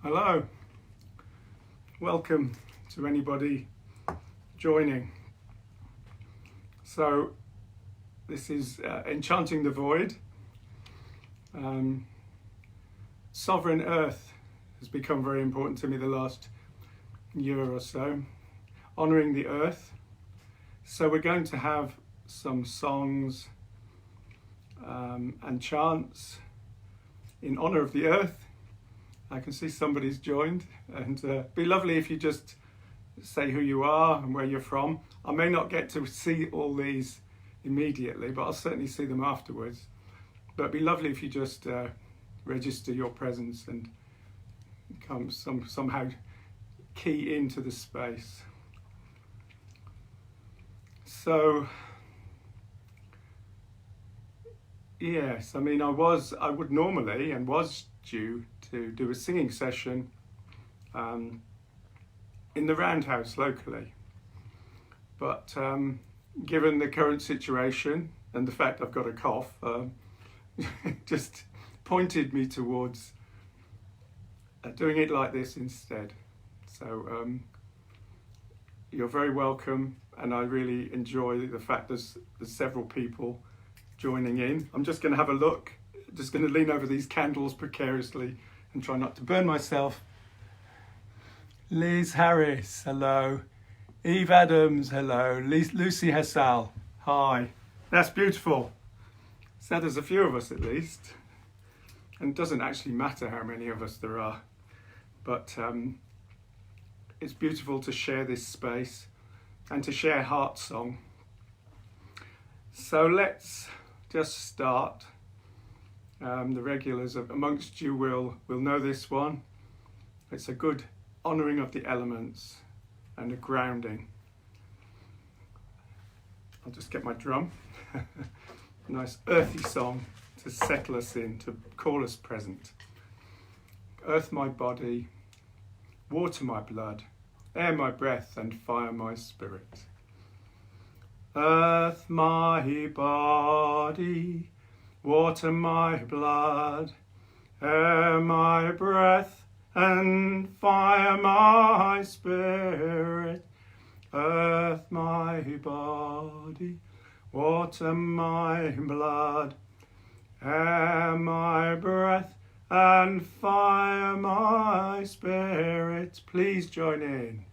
Hello, welcome to anybody joining. So this is Enchanting the Void. Sovereign Earth has become very important to me the last year or so, honouring the Earth. So we're going to have some songs and chants in honour of the Earth. I can see somebody's joined, and it'd be lovely if you just say who you are and where you're from. I may not get to see all these immediately, but I'll certainly see them afterwards. But it'd be lovely if you just register your presence and come somehow key into the space. So yes, I mean I would normally and was due to do a singing session in the Roundhouse locally, but given the current situation and the fact I've got a cough, just pointed me towards doing it like this instead. So you're very welcome, and I really enjoy the fact there's several people joining in. I'm just going to have a look, just going to lean over these candles precariously and try not to burn myself. Liz Harris, hello. Eve Adams, hello. Lucy Hessal, hi. That's beautiful. So there's a few of us at least. And it doesn't actually matter how many of us there are. But it's beautiful to share this space and to share Heart Song. So let's just start. The regulars amongst you will know this one. It's a good honouring of the elements and a grounding. I'll just get my drum. Nice earthy song to settle us in, to call us present. Earth my body, water my blood, air my breath, and fire my spirit. Earth my body, water my blood, air my breath, and fire my spirit. Earth my body, water my blood, air my breath, and fire my spirit. Please join in.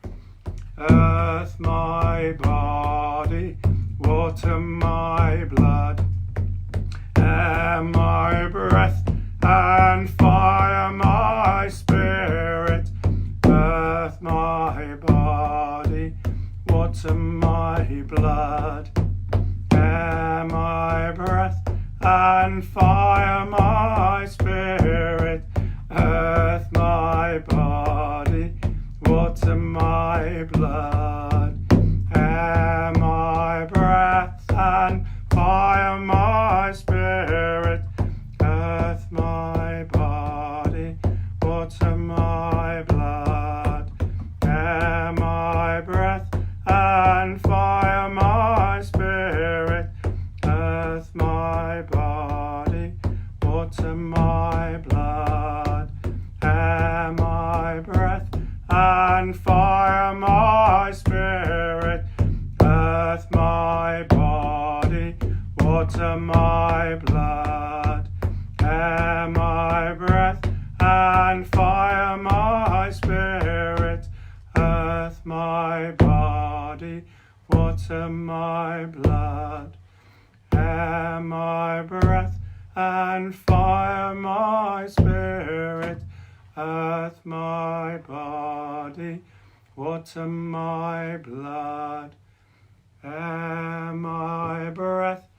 Earth my body, water my blood, air my breath, and fire my spirit. Earth my body, water my blood, air my breath, and fire my spirit. Earth my body, water my blood, air my breath, and fire my spirit. Earth my body, water my blood, air my breath, and fire my spirit. Earth my body, water my blood, air my breath, and fire my spirit. Earth my body, water my blood, air my breath, and fire my spirit. Earth my body, water my blood, air my breath, and fire my spirit. Earth my body, water my blood, air my breath,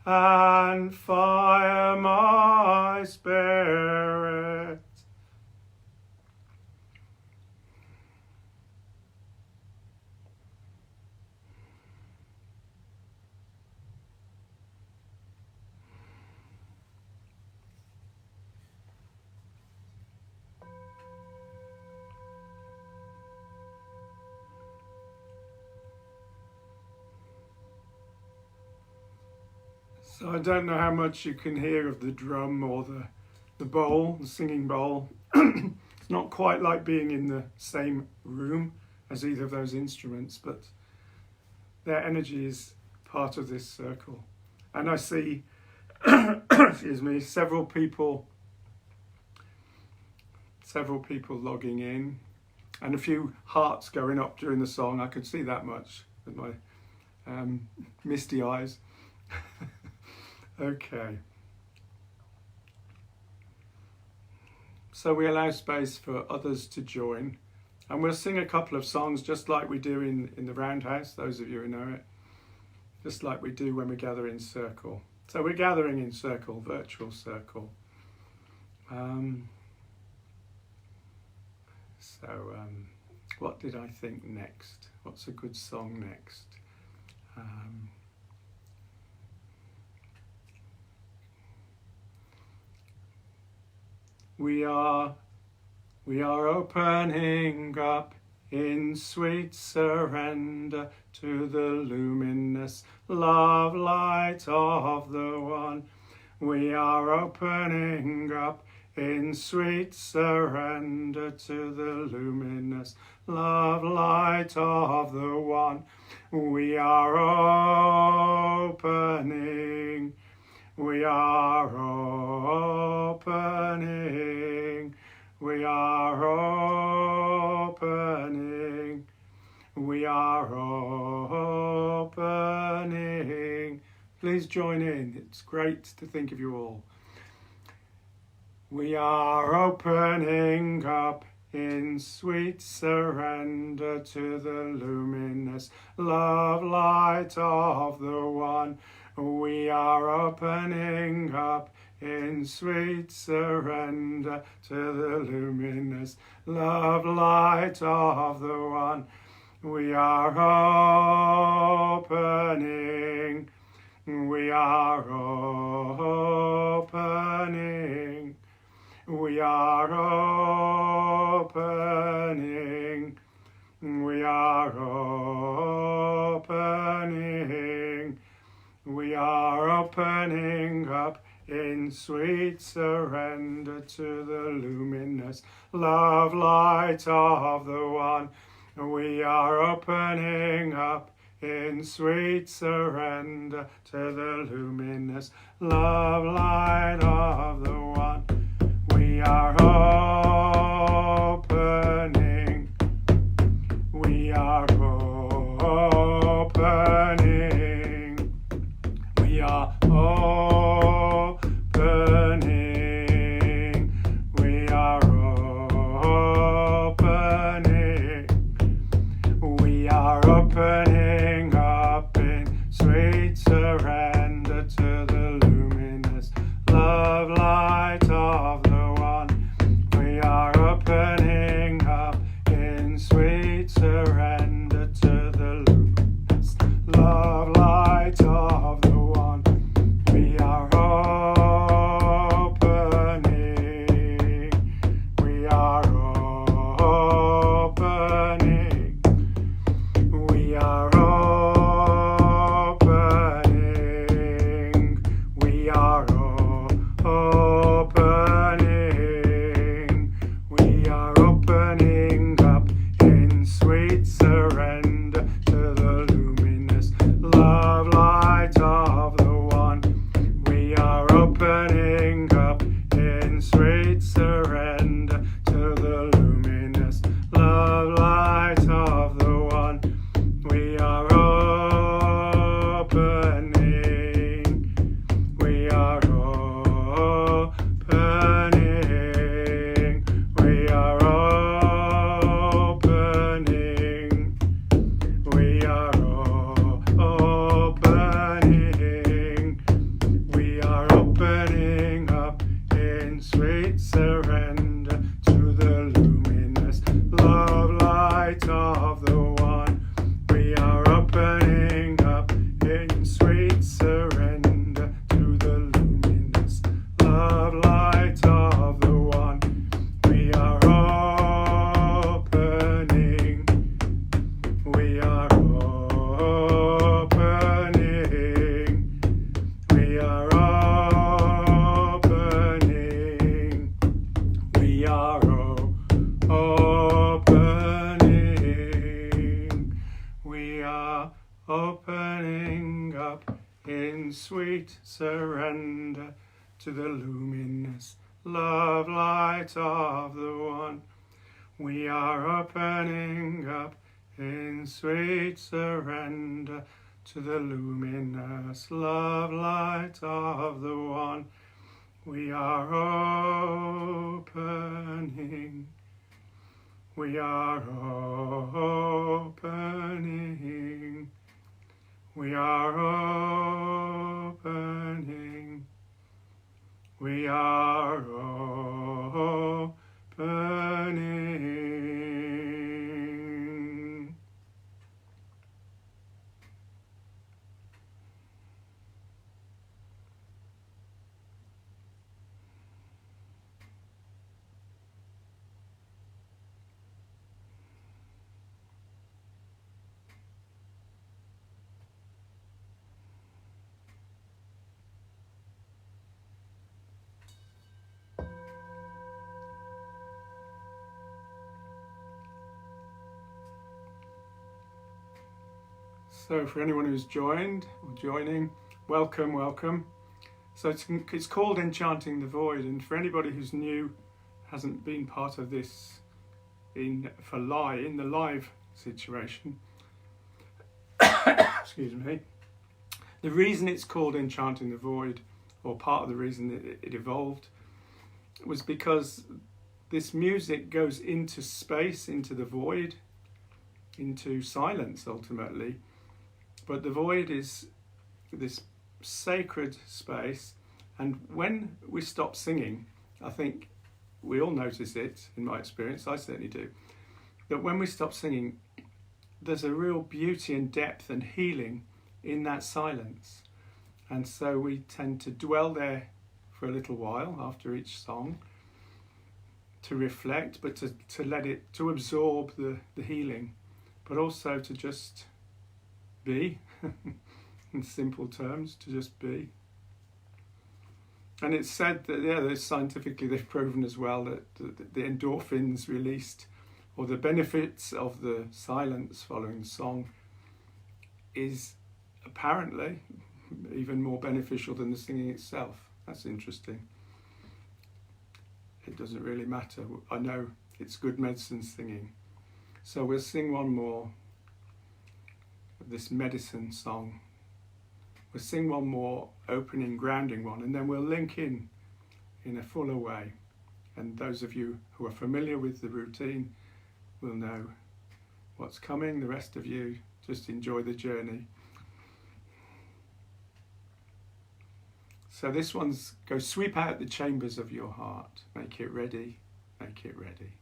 and fire my spirit. So I don't know how much you can hear of the drum or the bowl, the singing bowl. It's not quite like being in the same room as either of those instruments, but their energy is part of this circle. And I see, excuse me, several people logging in, and a few hearts going up during the song. I could see that much with my misty eyes. Okay. So we allow space for others to join, and we'll sing a couple of songs just like we do in the Roundhouse, those of you who know it, just like we do when we gather in circle. So we're gathering in circle, virtual circle. What did I think next? What's a good song next? We are opening up in sweet surrender to the luminous love light of the One. We are opening up in sweet surrender to the luminous love light of the One. We are opening. We are opening. We are opening. We are opening. Please join in. It's great to think of you all. We are opening up in sweet surrender to the luminous love light of the One. We are opening up in sweet surrender to the luminous love light of the One. We are opening. We are opening. We are opening. We are opening. We are opening up in sweet surrender to the luminous love light of the One. We are opening up in sweet surrender to the luminous love light of the One. We are opening. We are opening. We are opening. We are opening. We are opening up in sweet surrender to the luminous sweet surrender to the luminous love light of the One. We are opening up in sweet surrender to the luminous love light of the One. We are opening. We are opening. We are opening. We are opening. So for anyone who's joined or joining, welcome, welcome. So it's called Enchanting the Void, and for anybody who's new, hasn't been part of this in the live situation, excuse me, the reason it's called Enchanting the Void, or part of the reason it evolved, was because this music goes into space, into the void, into silence ultimately. But the void is this sacred space, and when we stop singing, I think we all notice it, in my experience, I certainly do, that when we stop singing, there's a real beauty and depth and healing in that silence. And so we tend to dwell there for a little while after each song, to reflect, but to let it, to absorb the healing, but also to just be, in simple terms, to just be. And it's said that, there's scientifically they've proven as well that the endorphins released, or the benefits of the silence following the song, is apparently even more beneficial than the singing itself. That's interesting. It doesn't really matter. I know it's good medicine singing. So we'll sing one more of this medicine song. We'll sing one more opening, grounding one, and then we'll link in a fuller way. And those of you who are familiar with the routine will know what's coming. The rest of you, just enjoy the journey. So this one's go sweep out the chambers of your heart. Make it ready, make it ready.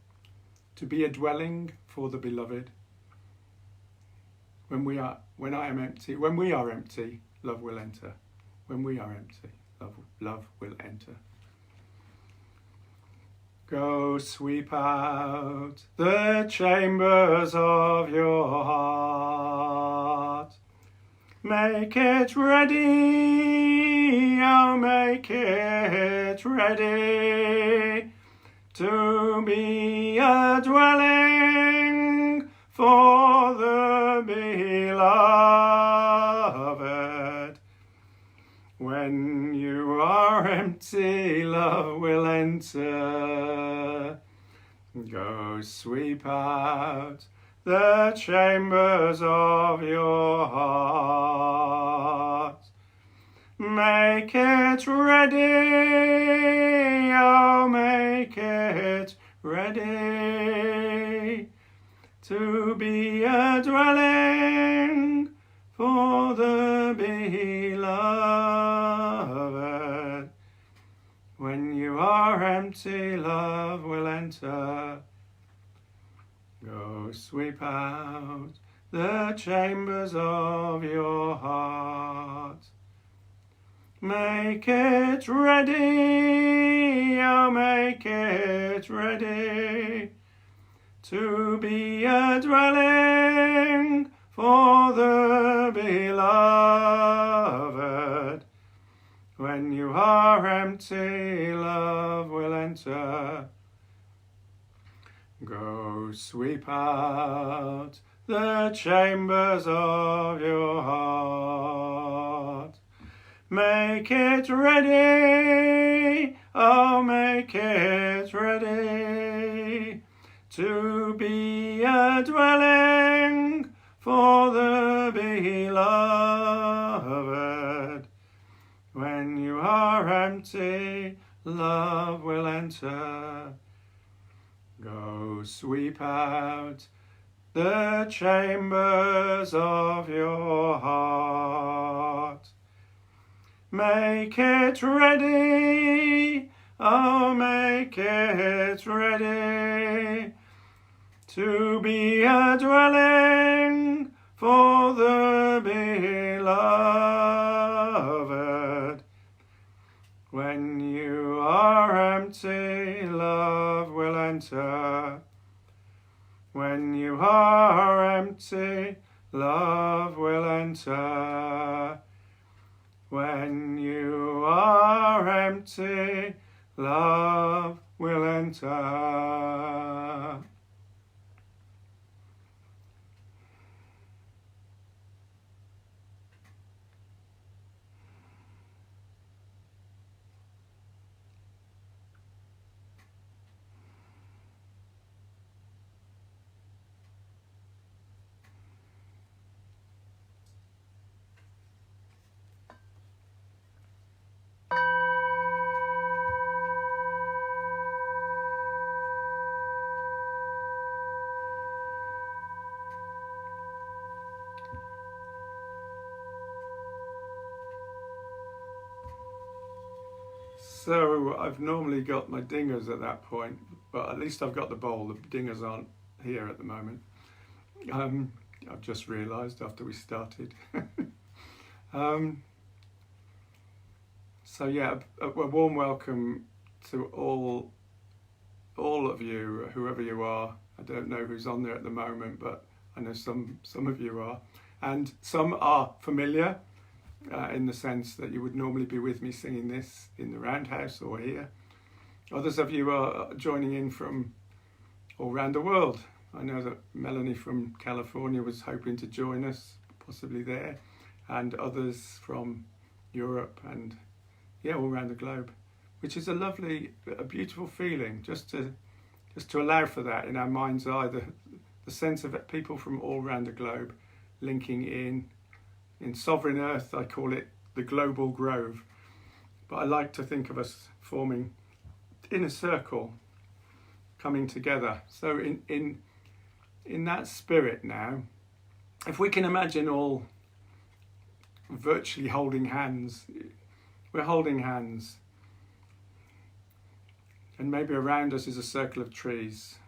To be a dwelling for the beloved. When we are empty, love will enter. When we are empty, love will enter. Go sweep out the chambers of your heart. Make it ready, oh make it ready to be a dwelling for the beloved. When you are empty, love will enter. Go sweep out the chambers of your heart. Make it ready, oh make it ready to be a dwelling for the beloved. When you are empty, love will enter. Go sweep out the chambers of your heart. Make it ready, oh make it ready to be a dwelling for the beloved. When you are empty, love will enter. Go sweep out the chambers of your heart. Make it ready, oh make it ready to be a dwelling for the beloved. When you are empty, love will enter. Go sweep out the chambers of your heart. Make it ready, oh make it ready to be a dwelling for the beloved. When you are empty, love will enter. When you are empty, love will enter. When you are empty, love will enter. So I've normally got my dingers at that point, but at least I've got the bowl. The dingers aren't here at the moment. I've just realised after we started. So yeah, a warm welcome to all of you, whoever you are. I don't know who's on there at the moment, but I know some of you are, and some are familiar. In the sense that you would normally be with me singing this in the roundhouse or here. Others of you are joining in from all around the world. I know that Melanie from California was hoping to join us, possibly there, and others from Europe and all around the globe, which is a beautiful feeling, just to allow for that in our mind's eye, the sense of people from all around the globe linking in. In Sovereign Earth, I call it the global grove. But I like to think of us forming in a circle, coming together. So in that spirit now, if we can imagine all virtually holding hands, we're holding hands. And maybe around us is a circle of trees,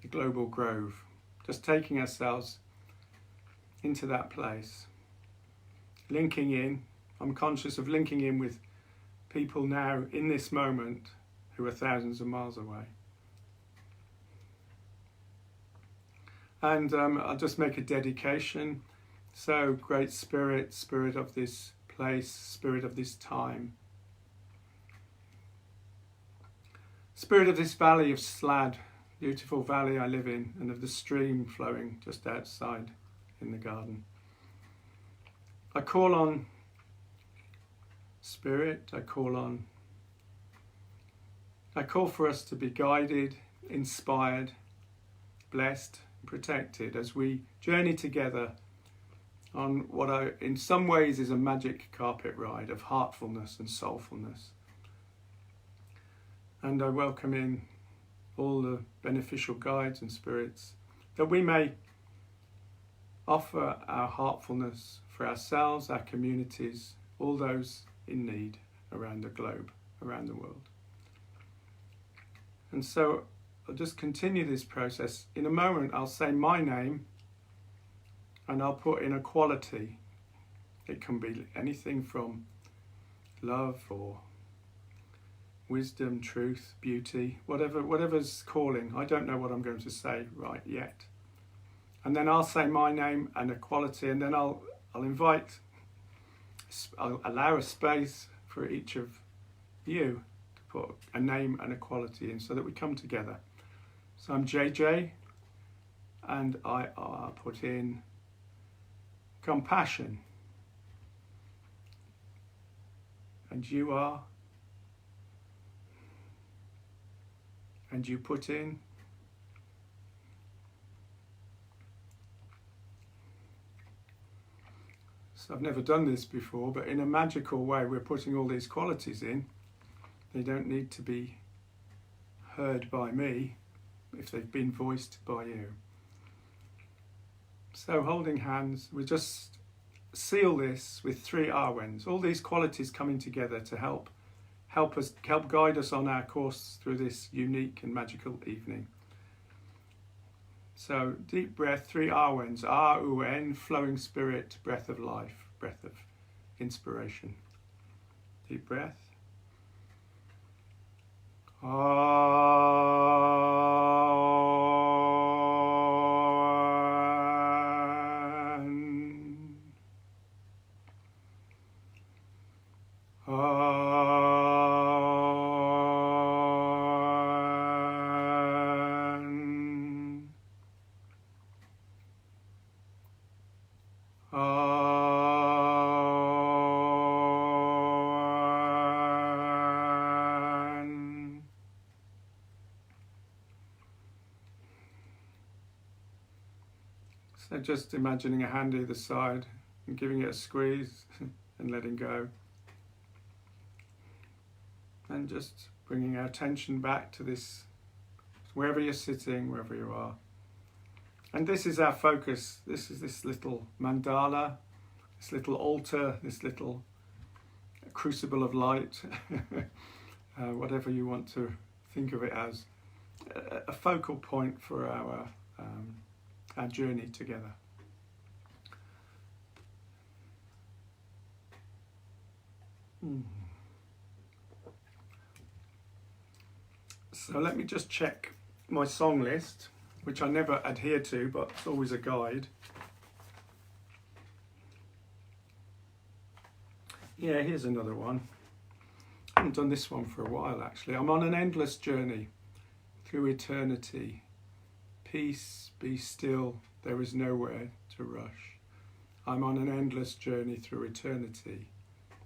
the global grove, just taking ourselves into that place. Linking in, I'm conscious of linking in with people now in this moment who are thousands of miles away. And I'll just make a dedication. So, Great Spirit, Spirit of this place, Spirit of this time. Spirit of this valley of Slad, beautiful valley I live in, and of the stream flowing just outside in the garden. I call on Spirit, I call for us to be guided, inspired, blessed, protected as we journey together on what in some ways is a magic carpet ride of heartfulness and soulfulness. And I welcome in all the beneficial guides and spirits that we may offer our heartfulness for ourselves, our communities, all those in need around the globe, around the world. And so I'll just continue this process. In a moment, I'll say my name and I'll put in a quality. It can be anything from love or wisdom, truth, beauty, whatever's calling. I don't know what I'm going to say right yet. And then I'll say my name and a quality, and then I'll allow a space for each of you to put a name and a quality in so that we come together. So I'm JJ, and I put in compassion. and you are, and you put in. So I've never done this before, but in a magical way we're putting all these qualities in. They don't need to be heard by me if they've been voiced by you. So holding hands, we just seal this with 3 Arwens, all these qualities coming together to help guide us on our course through this unique and magical evening. So deep breath, 3 Arwens, R-U-N, flowing spirit, breath of life, breath of inspiration. Deep breath. So just imagining a hand either side and giving it a squeeze and letting go. And just bringing our attention back to this, wherever you're sitting, wherever you are. And this is our focus. This is this little mandala, this little altar, this little crucible of light, whatever you want to think of it as, a focal point for our journey together. So let me just check my song list, which I never adhere to, but it's always a guide. Yeah, here's another one. I haven't done this one for a while, actually. I'm on an endless journey through eternity. Peace, be still, there is nowhere to rush. I'm on an endless journey through eternity.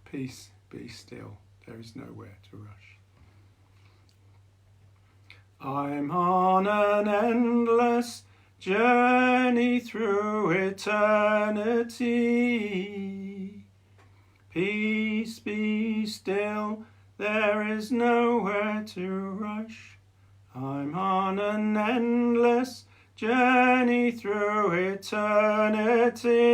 Peace, be still, there is nowhere to rush. I'm on an endless journey through eternity. Peace, be still, there is nowhere to rush. I'm on an endless journey through eternity.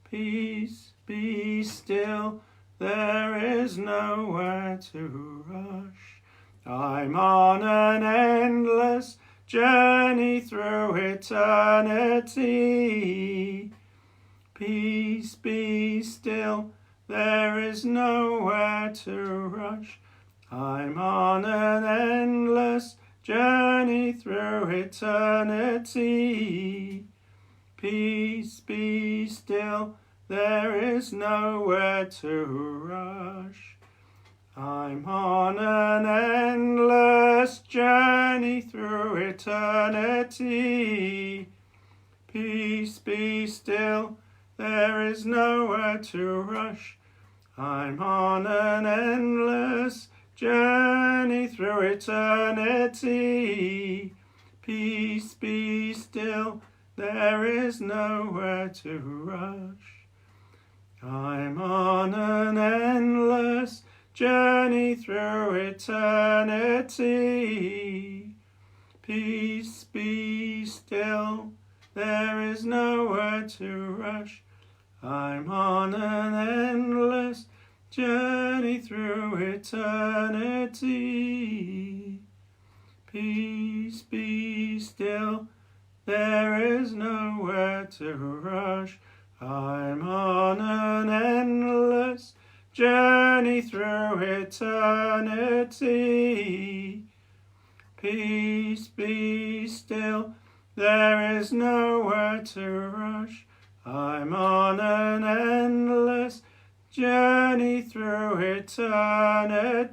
Peace, be still, there is nowhere to rush. I'm on an endless journey through eternity. Peace, be still, there is nowhere to rush. I'm on an endless journey through eternity. Peace, be still, there is nowhere to rush. I'm on an endless journey through eternity. Peace, be still, there is nowhere to rush. I'm on an endless journey through eternity. Peace, be still, there is nowhere to rush. I'm on an endless journey through eternity. Peace, be still, there is nowhere to rush. I'm on an endless journey through eternity. Peace, be still, there is nowhere to rush. I'm on an endless journey through eternity. Peace, be still, there is nowhere to rush. I'm on an endless journey through eternity.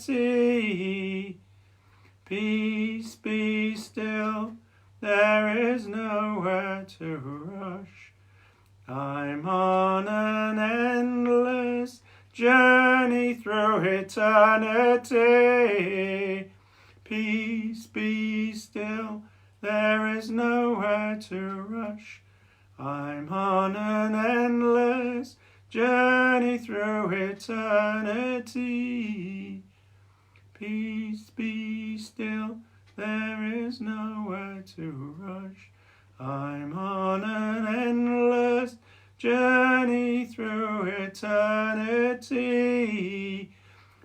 Peace, be still, there is nowhere to rush. I'm on an endless journey through eternity. Peace, be still, there is nowhere to rush. I'm on an endless journey through eternity. Peace, be still, there is nowhere to rush. I'm on an endless journey through eternity.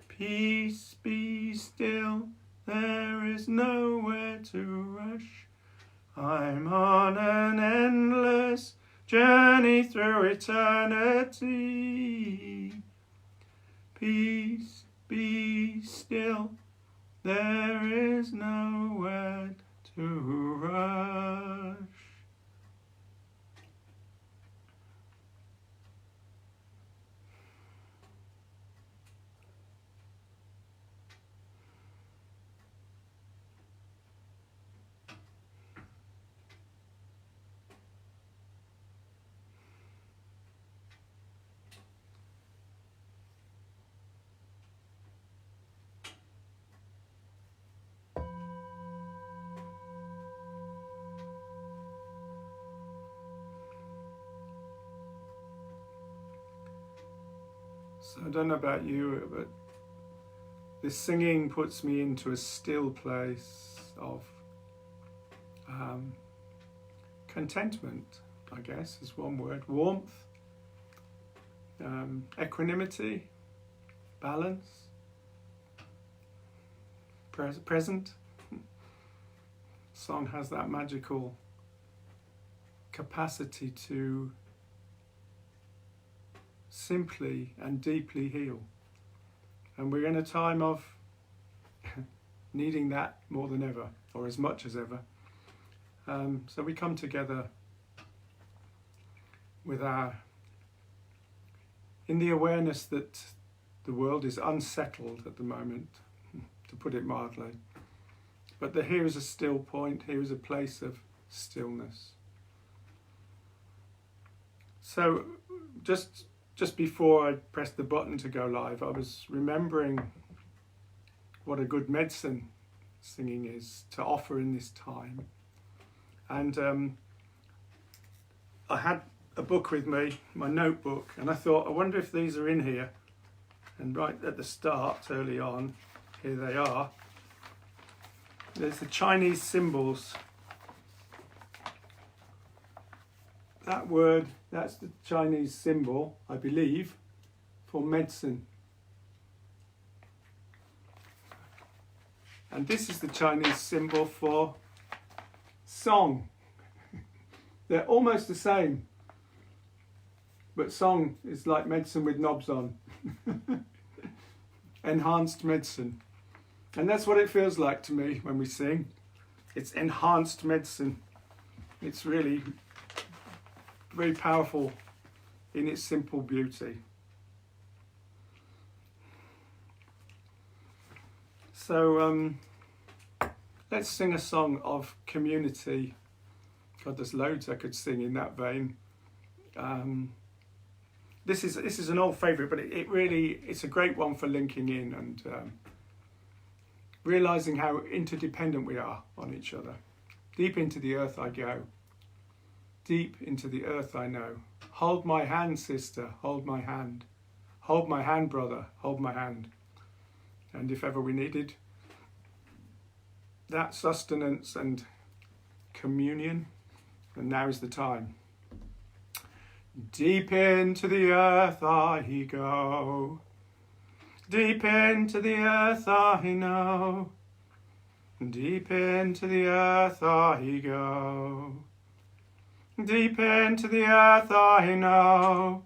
Peace, be still, there is nowhere to rush. I'm on an endless journey through eternity. Peace, be still, there is nowhere to rush. So I don't know about you, but this singing puts me into a still place of contentment, I guess is one word. Warmth, equanimity, balance, present. Song has that magical capacity to simply and deeply heal. And we're in a time of needing that more than ever, or as much as ever. So we come together with in the awareness that the world is unsettled at the moment, to put it mildly. But here is a still point, here is a place of stillness. So just before I pressed the button to go live, I was remembering what a good medicine singing is to offer in this time. And I had a book with me, my notebook, and I thought, I wonder if these are in here. And right at the start, early on, here they are. There's the Chinese symbols. That word, that's the Chinese symbol, I believe, for medicine. And this is the Chinese symbol for song. They're almost the same, but song is like medicine with knobs on. Enhanced medicine. And that's what it feels like to me when we sing. It's enhanced medicine. It's really very powerful in its simple beauty. So let's sing a song of community. God, there's loads I could sing in that vein. This is an old favourite, but it's a great one for linking in and realising how interdependent we are on each other. Deep into the earth I go. Deep into the earth I know. Hold my hand, sister, hold my hand. Hold my hand, brother, hold my hand. And if ever we needed that sustenance and communion, then now is the time. Deep into the earth I go. Deep into the earth I know. Deep into the earth I go. Deep into the earth I know.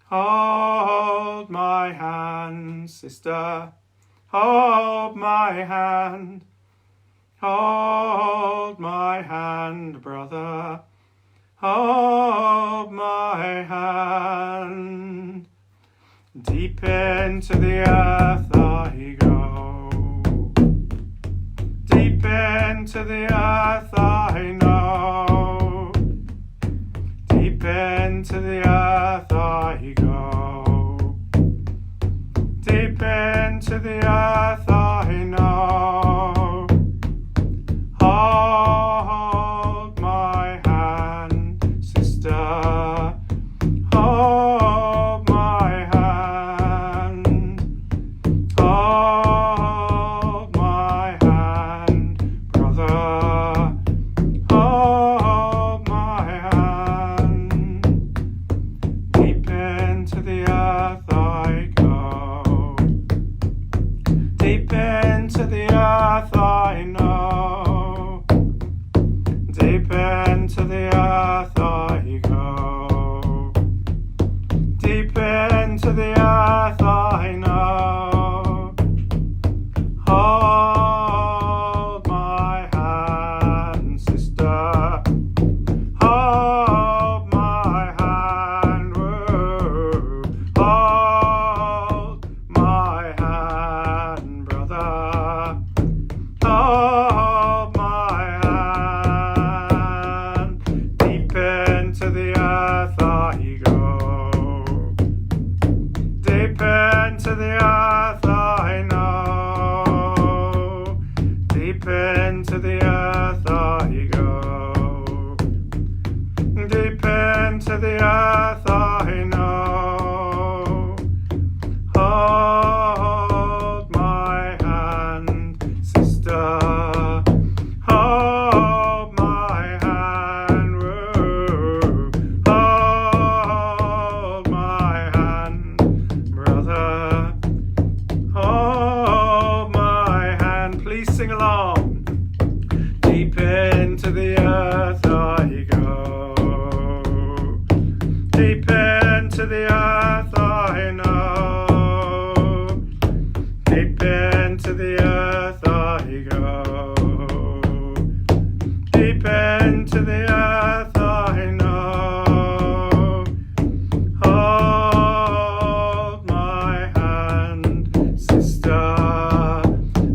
Hold my hand, sister. Hold my hand. Hold my hand, brother. Hold my hand. Deep into the earth I go. Deep into the earth I know. Deep into the earth I go. into the earth I know. Hold my hand, sister. Hold my hand. Hold my hand, brother. Hold my hand. Deep into the earth I go. Deep into the earth I know. Deep into the earth I go. Deep into the earth I know. Hold my hand, sister. Hold my hand. Whoa. Hold my hand, brother. Hold my hand. Deep into the earth I go. Deep into the earth I know. Deep into the earth I go. Deep into the earth I know. Hold my hand, sister. Hold my hand. Whoa. Hold my hand, brother. Hold my hand. Please sing along. Deep into the earth I go. Deep into the earth I know. Deep into the earth I go. Deep into the earth I know. Hold my hand, sister.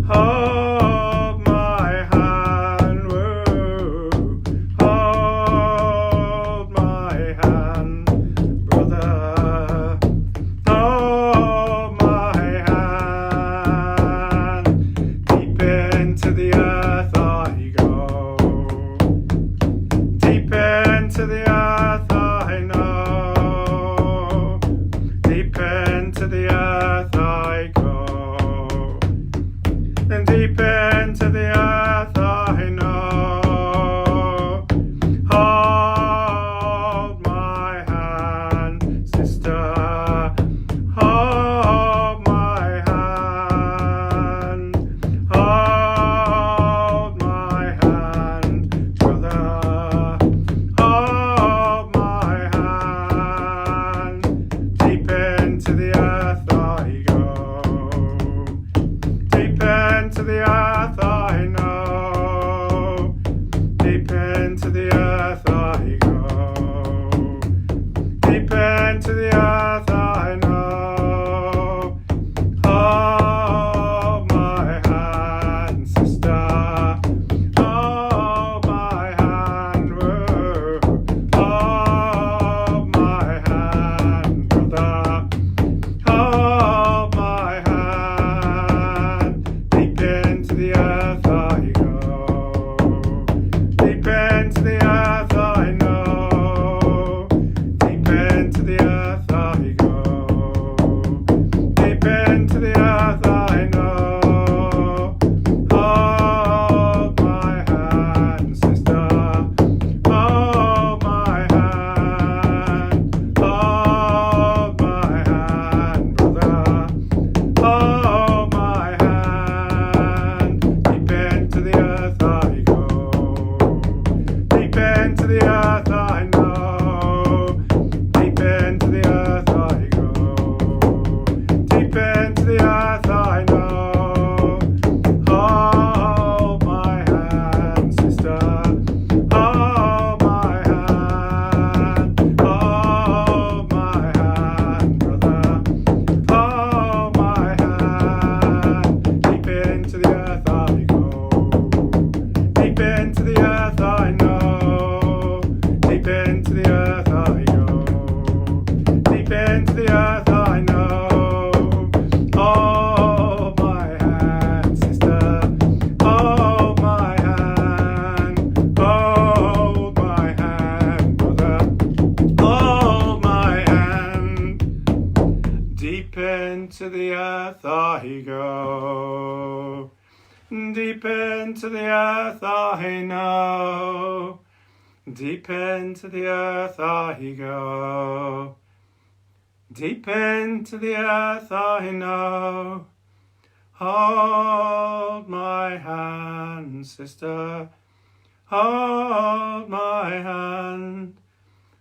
Hold my hand. Whoa. Hold my hand, brother. Hold my hand. Deep into the earth I go. Deep into the earth I know. Deep into the earth I go. And deep into the earth I know. Hold my hand, sister. Hold my hand. Hold my hand, brother. Hold my hand. Deep into the earth I go. Deep into the earth I know. Deep into the earth I go. Deep into the earth I know. Hold my hand, sister. Hold my hand. Whoa. Hold my hand, brother. Hold my hand. Deep into the earth I go. Deep into the earth I know. Deep into the earth I go. Deep into the earth I know. Hold my hand, sister. Hold my hand.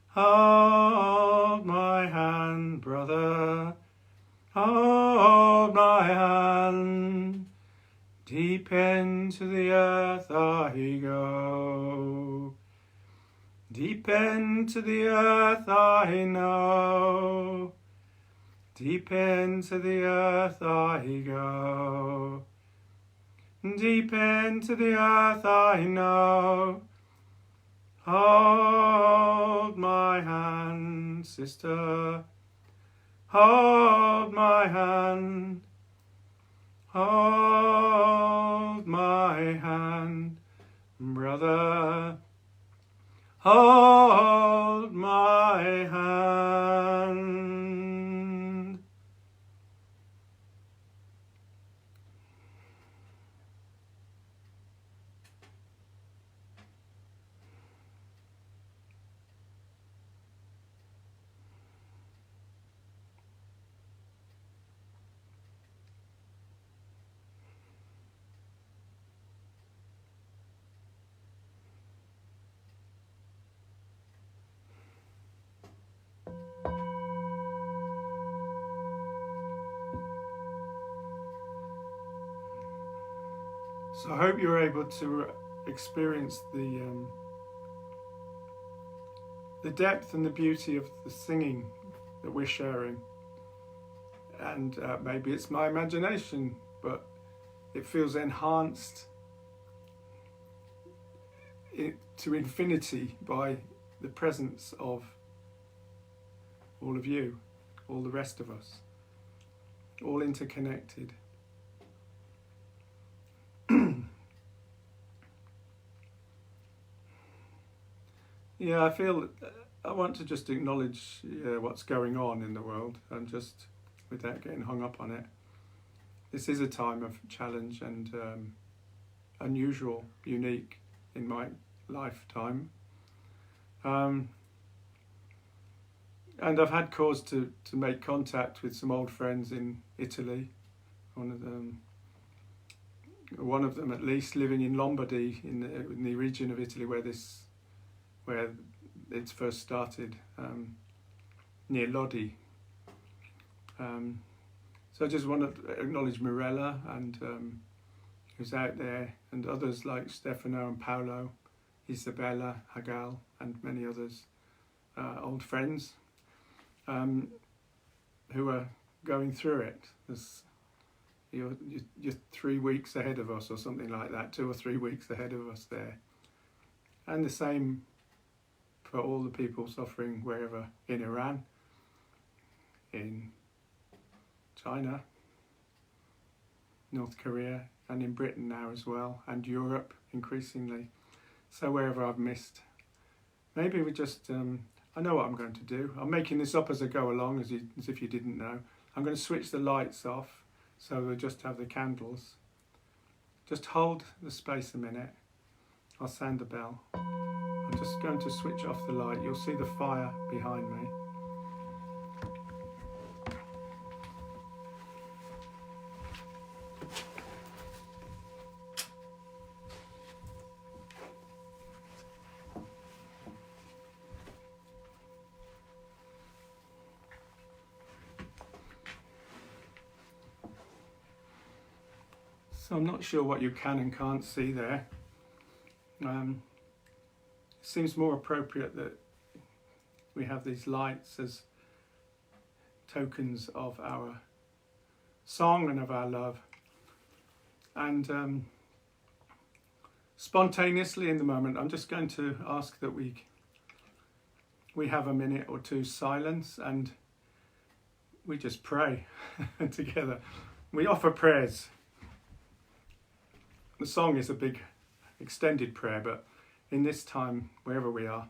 Hold my hand, brother. Hold my hand. Deep into the earth I go. Deep into the earth I know. Deep into the earth I go. Deep into the earth I know. Hold my hand, sister. Hold my hand. Hold my hand, brother. Hold my hand. So I hope you're able to experience the depth and the beauty of the singing that we're sharing. And maybe it's my imagination, but it feels enhanced to infinity by the presence of all of you, all the rest of us, all interconnected. Yeah, I feel I want to just acknowledge what's going on in the world, and just without getting hung up on it. This is a time of challenge and unusual, unique in my lifetime. And I've had cause to make contact with some old friends in Italy. One of them at least, living in Lombardy, in the region of Italy where it's first started, near Lodi. So I just want to acknowledge Mirella, and who's out there, and others like Stefano and Paolo, Isabella, Hagal, and many others, old friends, who are going through it. You're 3 weeks ahead of us, or something like that, 2 or 3 weeks ahead of us there. And the same for all the people suffering wherever, in Iran, in China, North Korea, and in Britain now as well, and Europe increasingly. So wherever I've missed, maybe we just, I know what I'm going to do. I'm making this up as I go along, as if you didn't know. I'm going to switch the lights off, so we'll just have the candles. Just hold the space a minute. I'll sound the bell. I'm just going to switch off the light. You'll see the fire behind me. So I'm not sure what you can and can't see there. It seems more appropriate that we have these lights as tokens of our song and of our love. And spontaneously in the moment, I'm just going to ask that we have a minute or two silence, and we just pray together. We offer prayers. The song is a big extended prayer, but in this time, wherever we are,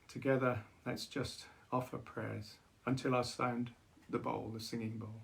together, let's just offer prayers until I sound the bowl, the singing bowl.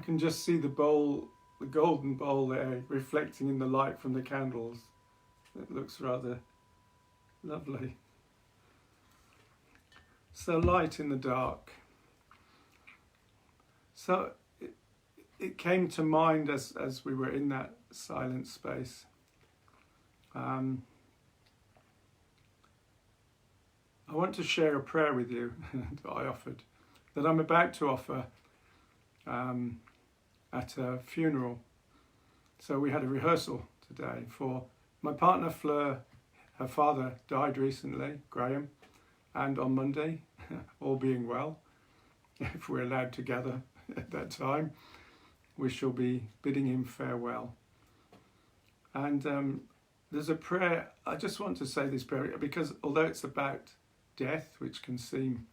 can just see the bowl, the golden bowl there, reflecting in the light from the candles. It looks rather lovely. So light in the dark. So it came to mind as we were in that silent space. I want to share a prayer with you that I offered, that I'm about to offer at a funeral. So we had a rehearsal today for my partner Fleur. Her father died recently, Graham, and on Monday, all being well, if we're allowed to gather at that time, we shall be bidding him farewell. And there's a prayer. I just want to say this prayer because although it's about death, which can seem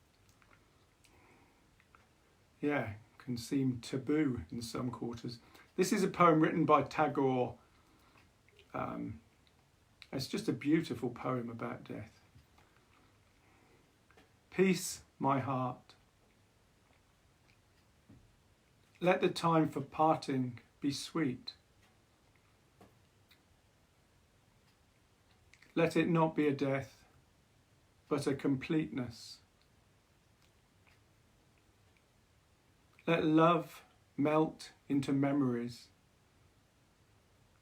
taboo in some quarters, this is a poem written by Tagore. It's just a beautiful poem about death. Peace, my heart. Let the time for parting be sweet. Let it not be a death, but a completeness. Let love melt into memories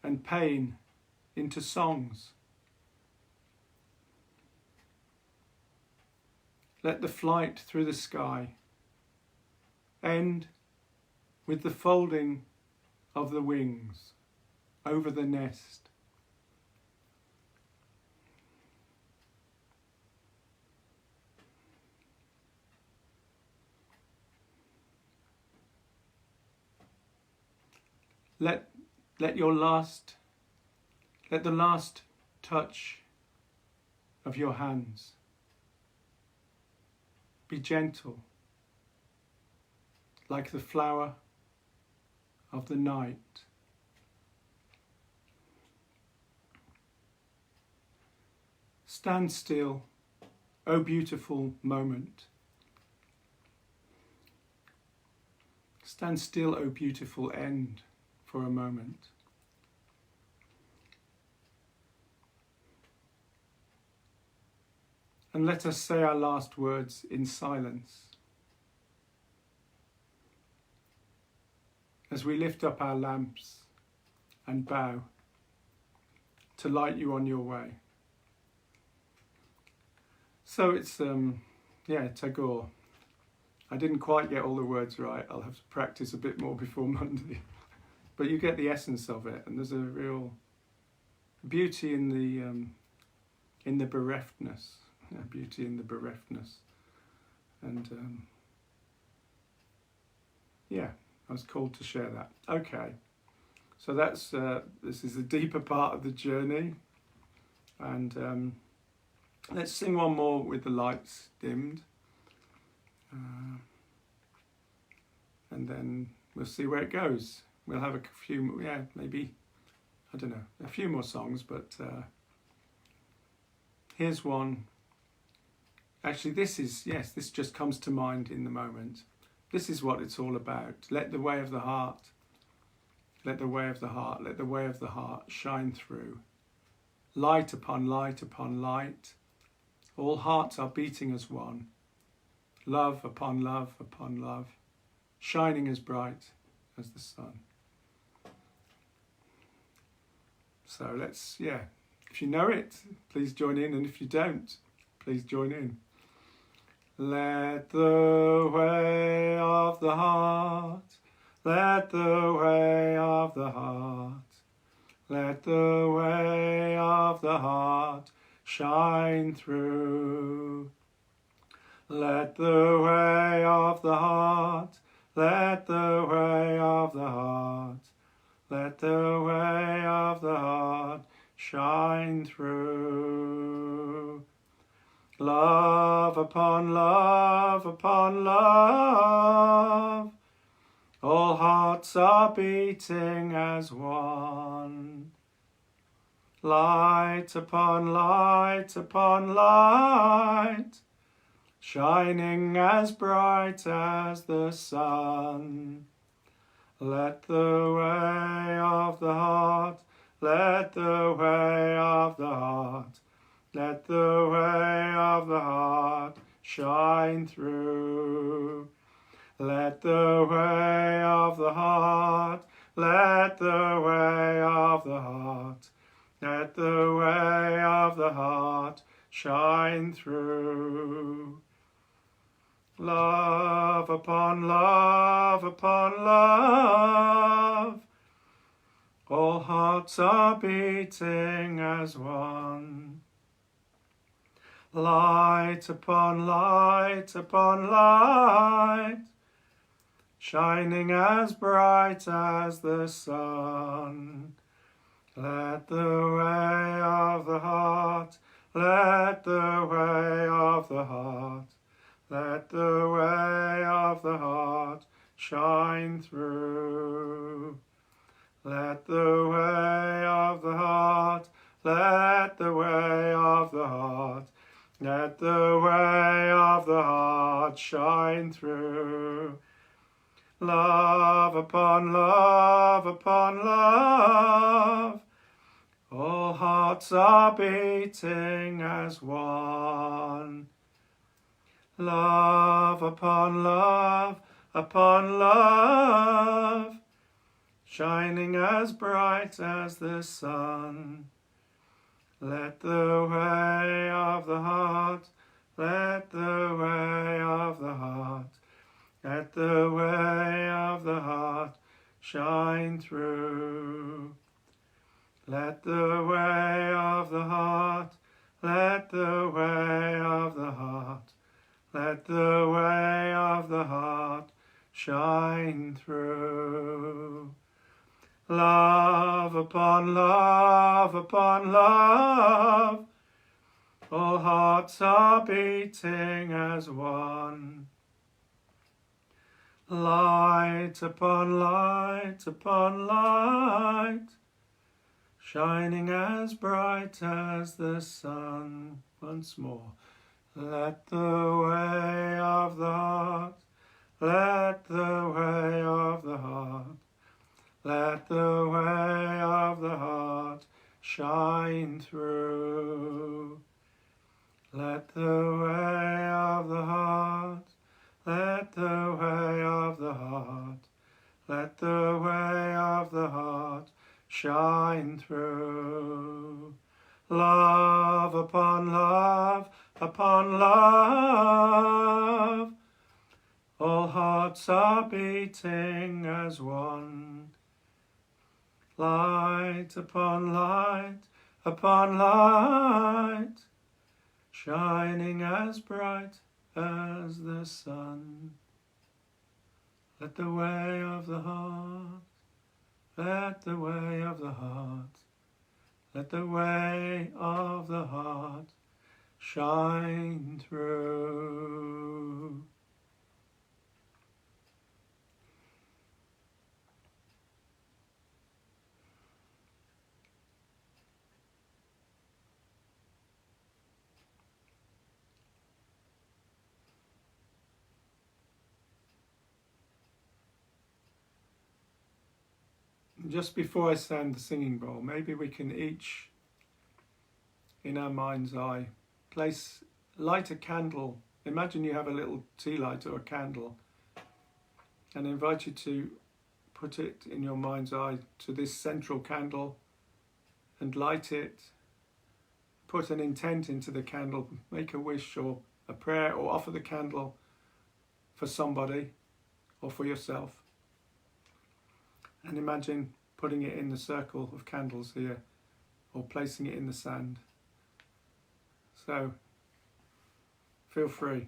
and pain into songs. Let the flight through the sky end with the folding of the wings over the nest. Let the last touch of your hands be gentle, like the flower of the night. Stand still, O beautiful moment. Stand still, O beautiful end, for a moment. And let us say our last words in silence as we lift up our lamps and bow to light you on your way. So it's, Tagore. I didn't quite get all the words right. I'll have to practice a bit more before Monday. But you get the essence of it, and there's a real beauty in the bereftness. Beauty in the bereftness. And I was called to share that. Okay, so that's this is the deeper part of the journey, and let's sing one more with the lights dimmed, and then we'll see where it goes. We'll have a few, maybe, I don't know, a few more songs, but here's one. Actually, this just comes to mind in the moment. This is what it's all about. Let the way of the heart, let the way of the heart, let the way of the heart shine through. Light upon light upon light. All hearts are beating as one. Love upon love upon love, shining as bright as the sun. So let's, if you know it, please join in, and if you don't, please join in. Let the way of the heart, let the way of the heart, let the way of the heart shine through. Let the way of the heart, let the way of the heart, let the way of the heart shine through. Love upon love upon love, all hearts are beating as one. Light upon light upon light, shining as bright as the sun. Let the way of the heart, let the way of the heart, let the way of the heart shine through. Let the way of the heart, let the way of the heart, let the way of the heart shine through. Love upon love upon love, all hearts are beating as one. Light upon light upon light, shining as bright as the sun. Let the way of the heart, let the way of the heart, let the way of the heart shine through. Let the way of the heart, let the way of the heart, let the way of the heart shine through. Love upon love upon love, all hearts are beating as one. Love upon love upon love, shining as bright as the sun. Let the way of the heart, let the way of the heart, let the way of the heart shine through. Let the way of the heart, let the way of the heart, let the way of the heart shine through. Love upon love upon love, all hearts are beating as one. Light upon light upon light, shining as bright as the sun. Once more. Let the way of the heart, let the way of the heart, let the way of the heart shine through. Let the way of the heart, let the way of the heart, let the way of the heart shine through. Love upon love upon love, all hearts are beating as one. Light upon light upon light, shining as bright as the sun. Let the way of the heart, let the way of the heart, let the way of the heart shine through. Just before I send the singing bowl, maybe we can each, in our mind's eye, light a candle. Imagine you have a little tea light or a candle, and I invite you to put it in your mind's eye to this central candle and light it. Put an intent into the candle, make a wish or a prayer, or offer the candle for somebody or for yourself. And imagine putting it in the circle of candles here, or placing it in the sand. So, feel free.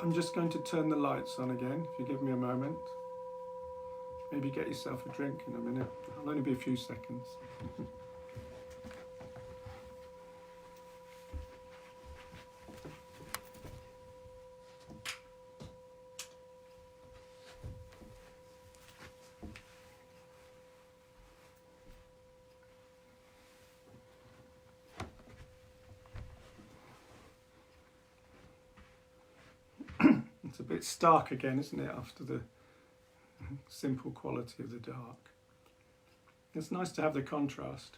I'm just going to turn the lights on again, if you give me a moment. Maybe get yourself a drink in a minute. It'll only be a few seconds. It's a bit stark again, isn't it, after the simple quality of the dark. It's nice to have the contrast.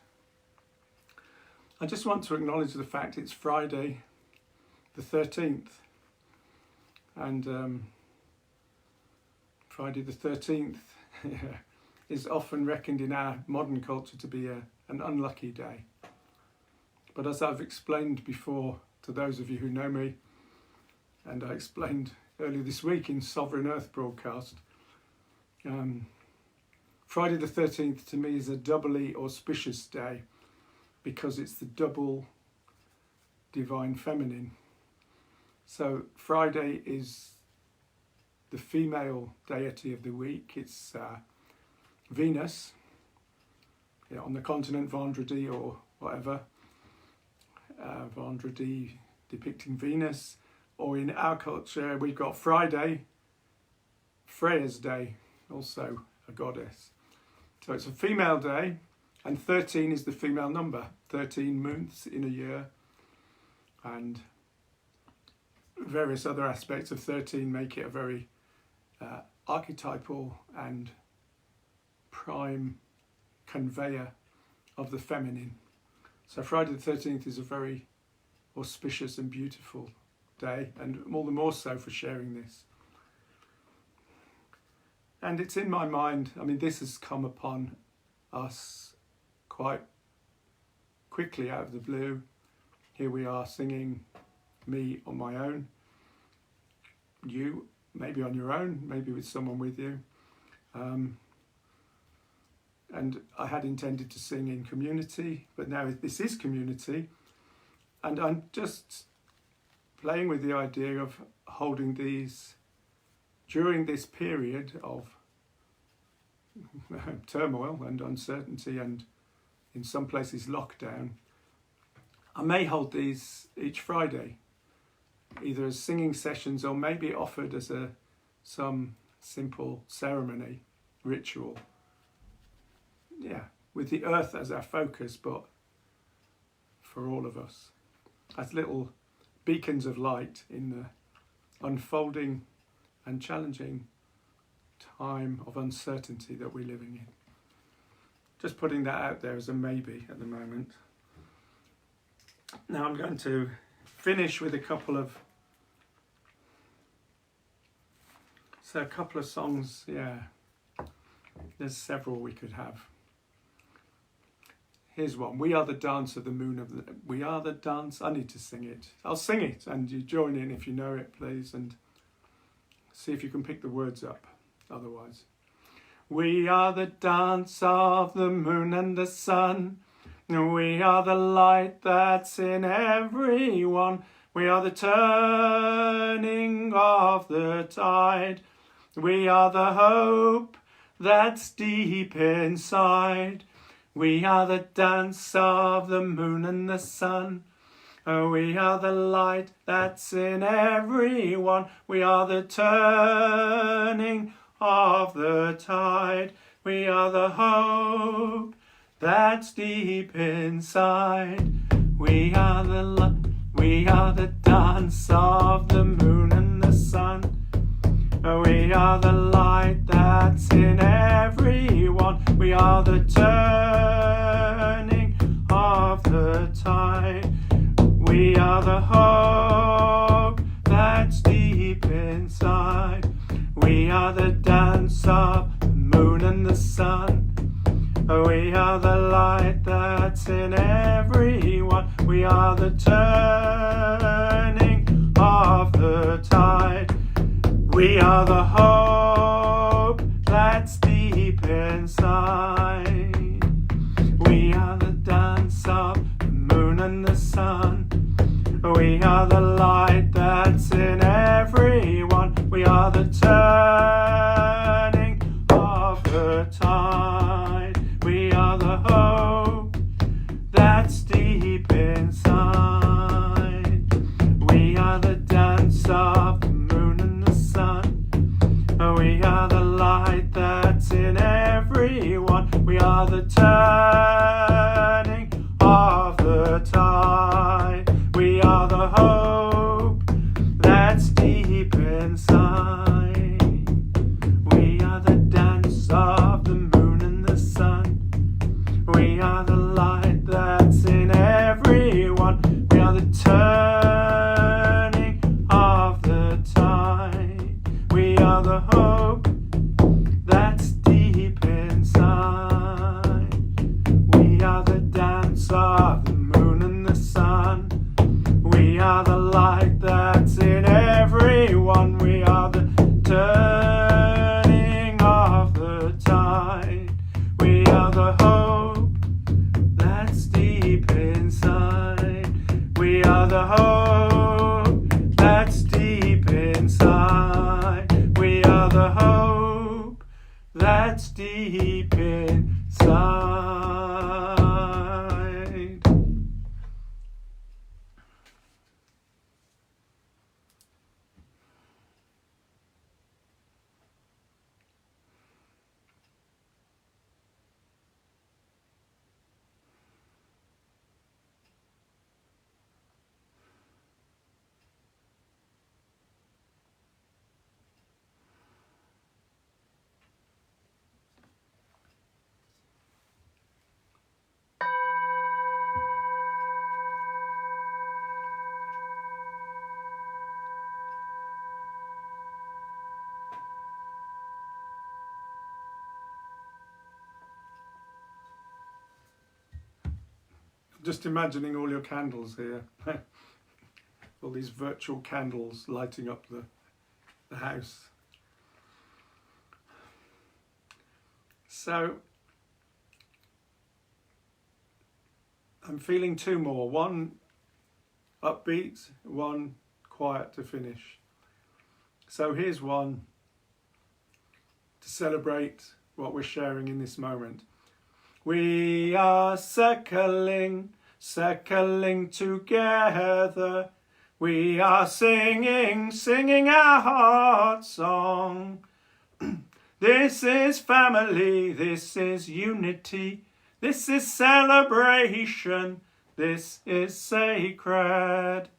I just want to acknowledge the fact it's Friday the 13th, and Friday the 13th is often reckoned in our modern culture to be an unlucky day. But as I've explained before to those of you who know me, and I explained earlier this week in Sovereign Earth broadcast, Friday the 13th to me is a doubly auspicious day because it's the double divine feminine. So Friday is the female deity of the week. It's Venus, on the continent Vendredi or whatever, Vendredi depicting Venus. Or in our culture, we've got Friday, Freya's day, also a goddess. So it's a female day, and 13 is the female number. 13 months in a year, and various other aspects of 13 make it a very archetypal and prime conveyor of the feminine. So Friday the 13th is a very auspicious and beautiful day, and all the more so for sharing this. And it's in my mind, I mean, this has come upon us quite quickly out of the blue. Here we are singing, me on my own, you maybe on your own, maybe with someone with you. And I had intended to sing in community, but now this is community, and I'm just playing with the idea of holding these during this period of turmoil and uncertainty, and in some places lockdown. I may hold these each Friday, either as singing sessions or maybe offered as some simple ceremony, ritual. Yeah, with the earth as our focus, but for all of us, as little beacons of light in the unfolding and challenging time of uncertainty that we're living in. Just putting that out there as a maybe at the moment. Now I'm going to finish with a couple of songs. Yeah, there's several we could have. Here's one. We are the dance of the moon we are the dance. I need to sing it. I'll sing it, and you join in if you know it, please, and see if you can pick the words up otherwise. We are the dance of the moon and the sun. We are the light that's in everyone. We are the turning of the tide. We are the hope that's deep inside. We are the dance of the moon and the sun. We are the light that's in everyone. We are the turning of the tide. We are the hope that's deep inside. We are the dance of the moon and the sun. We are the light that's in everyone. We are the turning of the tide. We are the hope that's deep inside. We are the dance of the moon and the sun. We are the light that's in everyone. We are the turning of the tide. We are the hope that's deep inside. We are the dance of the moon and the sun. We are the light that's in everyone. the hope that's deep inside. We are the dance of the moon and the sun. We are the light that's in everyone. We are the turning of the tide. We are the hope that's deep inside. We are the hope that's deep inside. We are the hope that's deep inside. Just imagining all your candles here. All these virtual candles lighting up the house. So I'm feeling two more. One upbeat, one quiet to finish. So here's one to celebrate what we're sharing in this moment. We are circling, circling together. We are singing, singing our heart song. This is family, this is unity, this is celebration, this is sacred.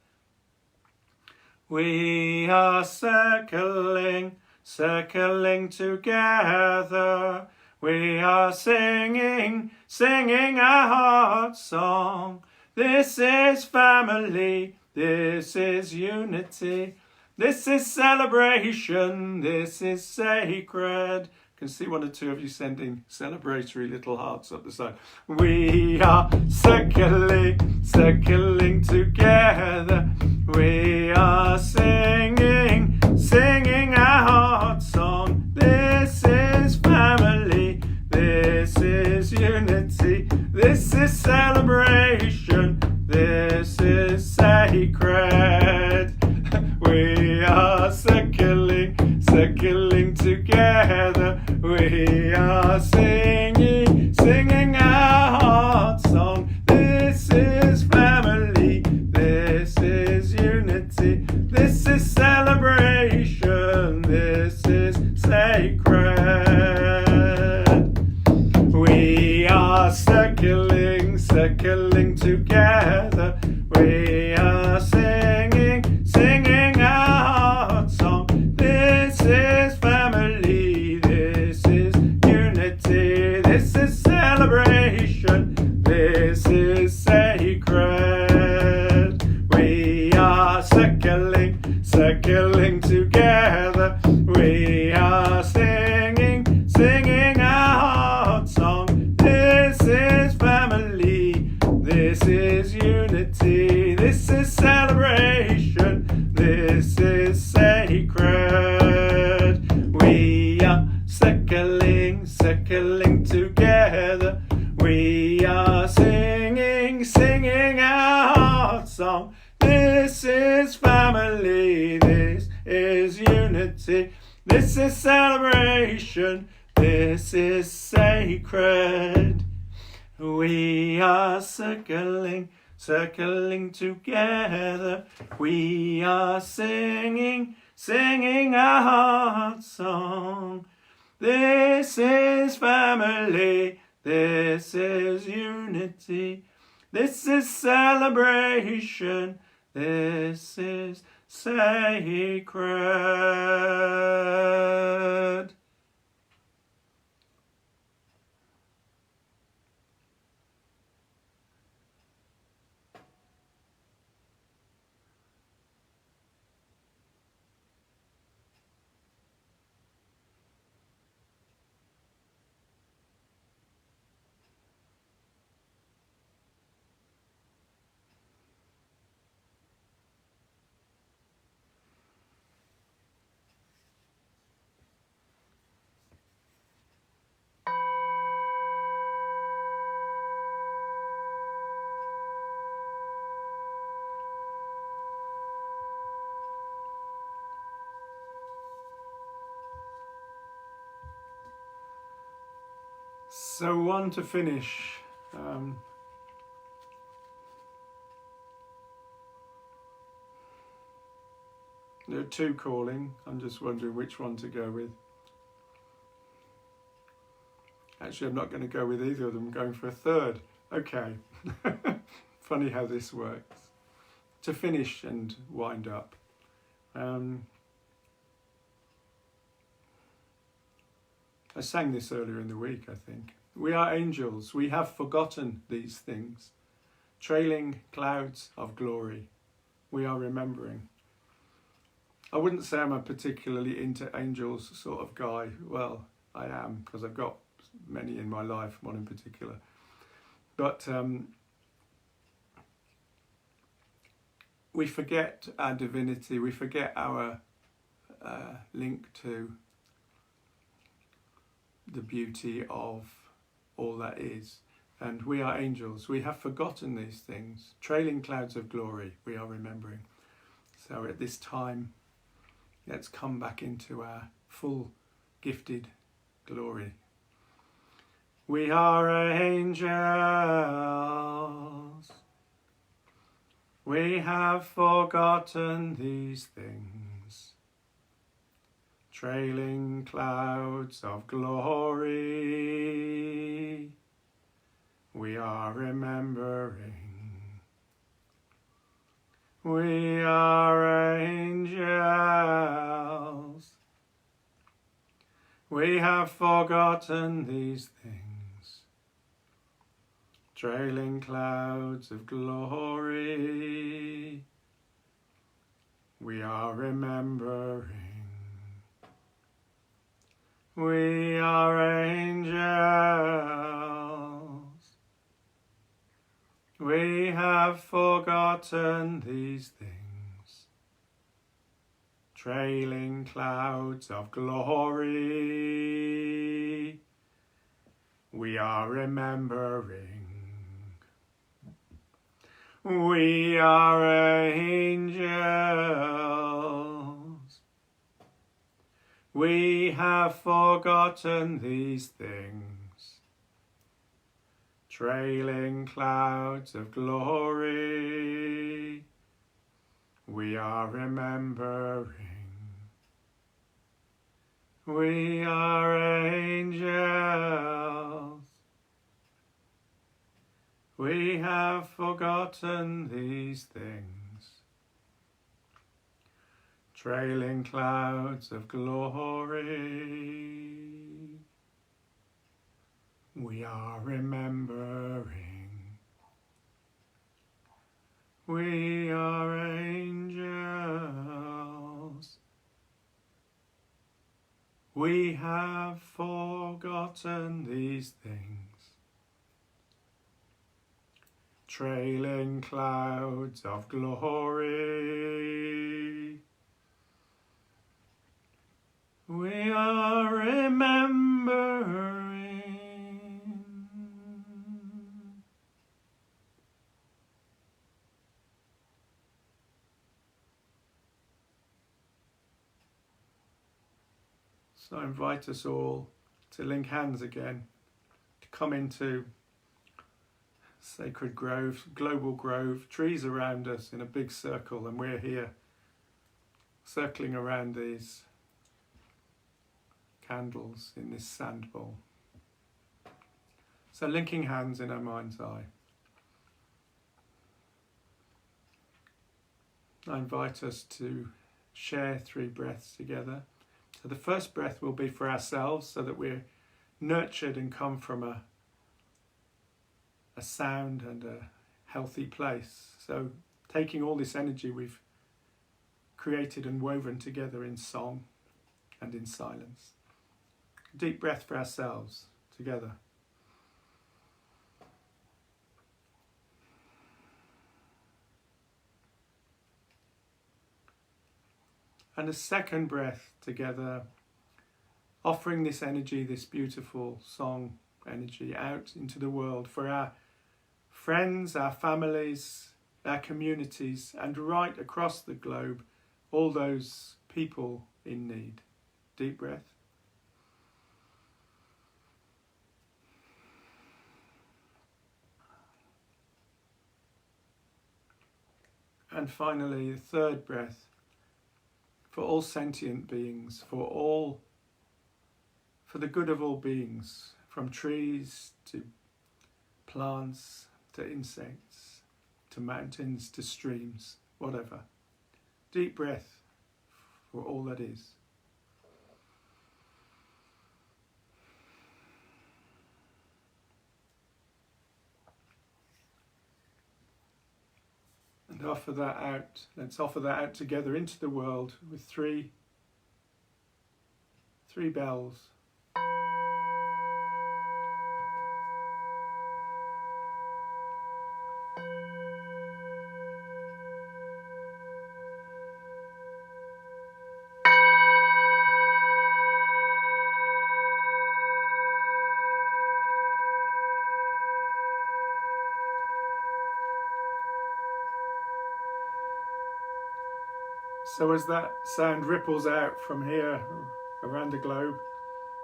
We are circling, circling together. We are singing, singing our heart song. This is family, this is unity, this is celebration, this is sacred. I can see one or two of you sending celebratory little hearts up the side. We are circling, circling together. We are singing, singing our heart song. This is family, this is unity, this is celebration, this is sacred. We are circling, circling together. We are singing, singing our heart song. This is family, this is unity, this is celebration, this is sacred. We are circling, circling together. We are singing, singing our heart song. This is family, this is unity, this is celebration, this is sacred. We are circling, circling together. We are singing, singing our heart song. This is family, this is unity, this is celebration, this is sacred. We are circling, circling together. We are singing, singing our heart song. This is family, this is unity, this is celebration, this is sacred. We are circling, circling together. We are singing, singing our heart song. This is family, this is unity, this is celebration, this is sacred. So one to finish. There are two calling. I'm just wondering which one to go with. Actually, I'm not going to go with either of them. I'm going for a third. Okay. Funny how this works. To finish and wind up. I sang this earlier in the week, I think. We are angels. We have forgotten these things. Trailing clouds of glory. We are remembering. I wouldn't say I'm a particularly into angels sort of guy. Well, I am, because I've got many in my life, one in particular. But we forget our divinity, we forget our link to the beauty of all that is. And we are angels. We have forgotten these things. Trailing clouds of glory, we are remembering. So at this time, let's come back into our full gifted glory. We are angels. We have forgotten these things. Trailing clouds of glory. We are remembering. We are angels. We have forgotten these things. Trailing clouds of glory. We are remembering. We are angels. We have forgotten these things. Trailing clouds of glory. We are remembering. We are angels. We have forgotten these things. Trailing clouds of glory. We are remembering. We are angels. We have forgotten these things. Trailing clouds of glory. We are remembering. We are angels. We have forgotten these things. Trailing clouds of glory. We are remembering. So I invite us all to link hands again, to come into sacred grove, global grove, trees around us in a big circle, and we're here circling around these candles in this sand bowl. So linking hands in our mind's eye. I invite us to share 3 breaths together. So the first breath will be for ourselves, so that we're nurtured and come from a sound and a healthy place. So taking all this energy we've created and woven together in song and in silence. Deep breath for ourselves together. And a second breath together, offering this energy, this beautiful song energy out into the world for our friends, our families, our communities, and right across the globe, all those people in need. Deep breath. And finally, the third breath, for all sentient beings, for the good of all beings, from trees to plants to insects to mountains to streams, whatever. Deep breath for all that is. And offer that out. Let's offer that out together into the world with three bells. So as that sound ripples out from here around the globe,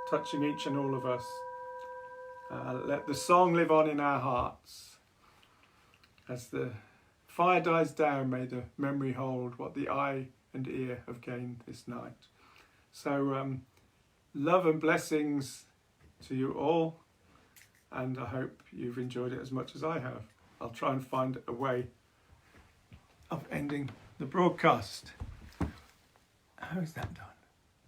touching each and all of us, let the song live on in our hearts. As the fire dies down, may the memory hold what the eye and ear have gained this night. So love and blessings to you all, and I hope you've enjoyed it as much as I have. I'll try and find a way of ending the broadcast. How is that done?